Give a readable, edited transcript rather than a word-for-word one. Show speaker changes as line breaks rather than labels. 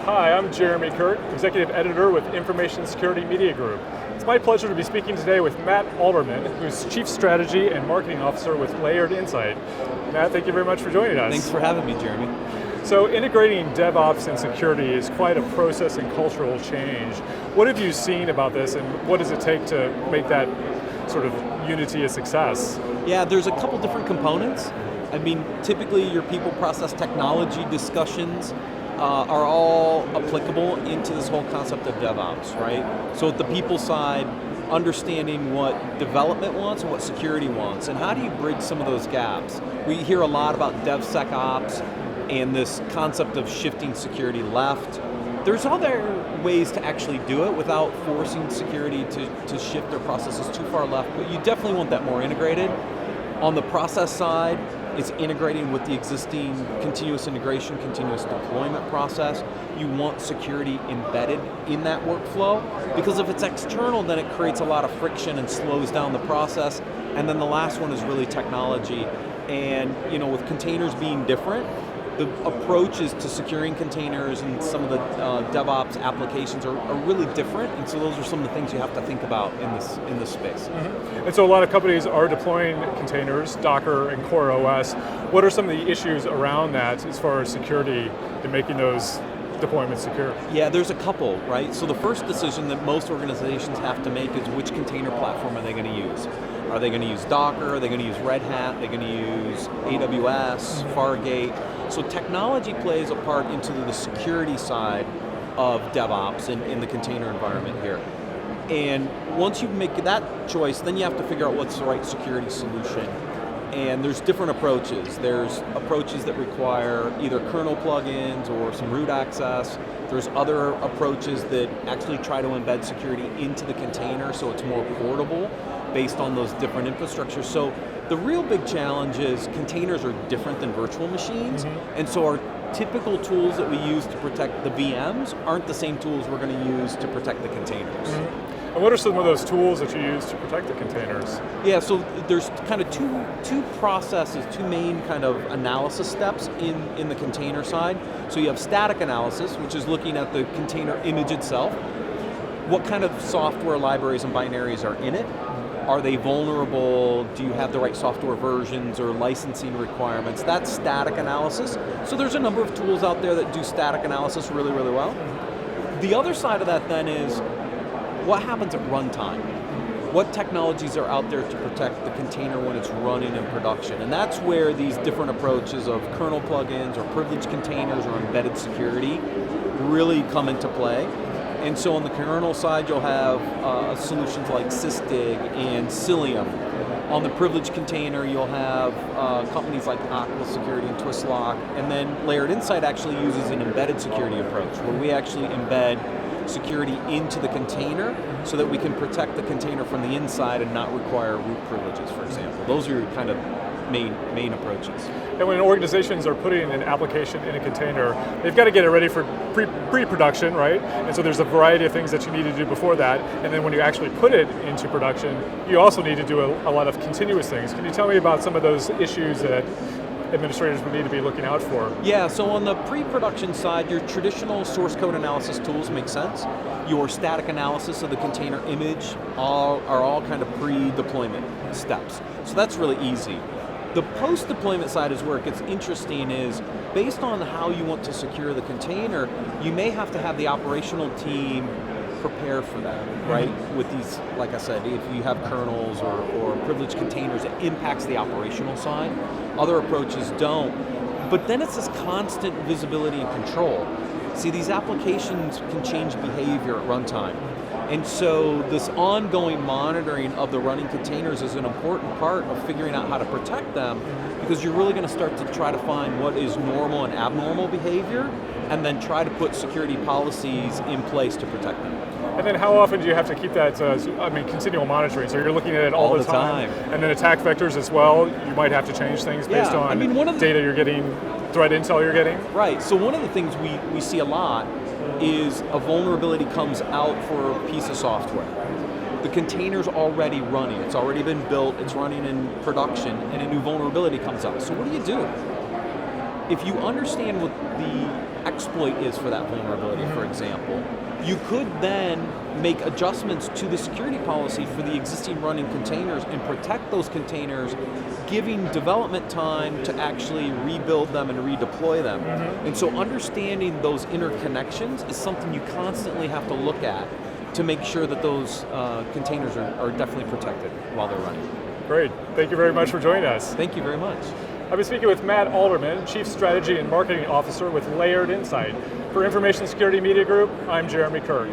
Hi, I'm Jeremy Kurt, Executive Editor with Information Security Media Group. It's my pleasure to be speaking today with Matt Alderman, who's Chief Strategy and Marketing Officer with Layered Insight. Matt, thank you very much for joining us.
Thanks for having me, Jeremy.
So integrating DevOps and security is quite a process and cultural change. What have you seen about this, and what does it take to make that sort of unity a success?
Yeah, there's a couple different components. I mean, typically your people process technology discussions are all applicable into this whole concept of DevOps, right? So at the people side, understanding what development wants and what security wants, and how do you bridge some of those gaps? We hear a lot about DevSecOps and this concept of shifting security left. There's other ways to actually do it without forcing security to shift their processes too far left, but you definitely want that more integrated. On the process side, it's integrating with the existing continuous integration, continuous deployment process. You want security embedded in that workflow, because if it's external, then it creates a lot of friction and slows down the process. And then the last one is really technology. And with containers being different, the approaches to securing containers and some of the DevOps applications are really different, and so those are some of the things you have to think about in this space.
Mm-hmm. And so a lot of companies are deploying containers, Docker and Core OS. What are some of the issues around that as far as security and making those deployments secure?
Yeah, there's a couple, right? So the first decision that most organizations have to make is which container platform are they going to use? Are they going to use Docker? Are they going to use Red Hat? Are they going to use AWS, Fargate? So technology plays a part into the security side of DevOps in the container environment here. And once you make that choice, then you have to figure out what's the right security solution. And there's different approaches. There's approaches that require either kernel plugins or some root access. There's other approaches that actually try to embed security into the container so it's more portable based on those different infrastructures. So the real big challenge is containers are different than virtual machines, and so our typical tools that we use to protect the VMs aren't the same tools we're going to use to protect the containers.
And what are some of those tools that you use to protect the containers?
Yeah, so there's kind of two processes, two main kind of analysis steps in the container side. So you have static analysis, which is looking at the container image itself. What kind of software libraries and binaries are in it? Are they vulnerable? Do you have the right software versions or licensing requirements? That's static analysis. So there's a number of tools out there that do static analysis really, really well. The other side of that then is what happens at runtime? What technologies are out there to protect the container when it's running in production? And that's where these different approaches of kernel plugins or privileged containers or embedded security really come into play. And so on the kernel side, you'll have solutions like Sysdig and Cilium. On the privileged container, you'll have companies like Aqua Security and Twistlock. And then Layered Insight actually uses an embedded security approach, where we actually embed security into the container so that we can protect the container from the inside and not require root privileges, for example. Those are your kind of main approaches.
And when organizations are putting an application in a container, they've got to get it ready for pre-production, right? And so there's a variety of things that you need to do before that. And then when you actually put it into production, you also need to do a lot of continuous things. Can you tell me about some of those issues that administrators would need to be looking out for?
Yeah, so on the pre-production side, your traditional source code analysis tools make sense. Your static analysis of the container image are all kind of pre-deployment steps. So that's really easy. The post-deployment side is where it gets interesting, is based on how you want to secure the container, you may have to have the operational team prepare for that, right? With these, like I said, if you have kernels or privileged containers, it impacts the operational side. Other approaches don't. But then it's this constant visibility and control. See, these applications can change behavior at runtime. And so this ongoing monitoring of the running containers is an important part of figuring out how to protect them, because you're really going to start to try to find what is normal and abnormal behavior, and then try to put security policies in place to protect them.
And then how often do you have to keep that, continual monitoring? So you're looking at it all the time. And then attack vectors as well, you might have to change things based on data you're getting, threat intel you're getting?
Right, so one of the things we see a lot is a vulnerability comes out for a piece of software. The container's already running, it's already been built, it's running in production, and a new vulnerability comes out. So what do? if you understand what the exploit is for that vulnerability, for example, you could then make adjustments to the security policy for the existing running containers and protect those containers, giving development time to actually rebuild them and redeploy them. And so understanding those interconnections is something you constantly have to look at to make sure that those containers are definitely protected while they're running.
Great. Thank you very much for joining us.
Thank you very much.
I've been speaking with Matt Alderman, Chief Strategy and Marketing Officer with Layered Insight. For Information Security Media Group, I'm Jeremy Kirk.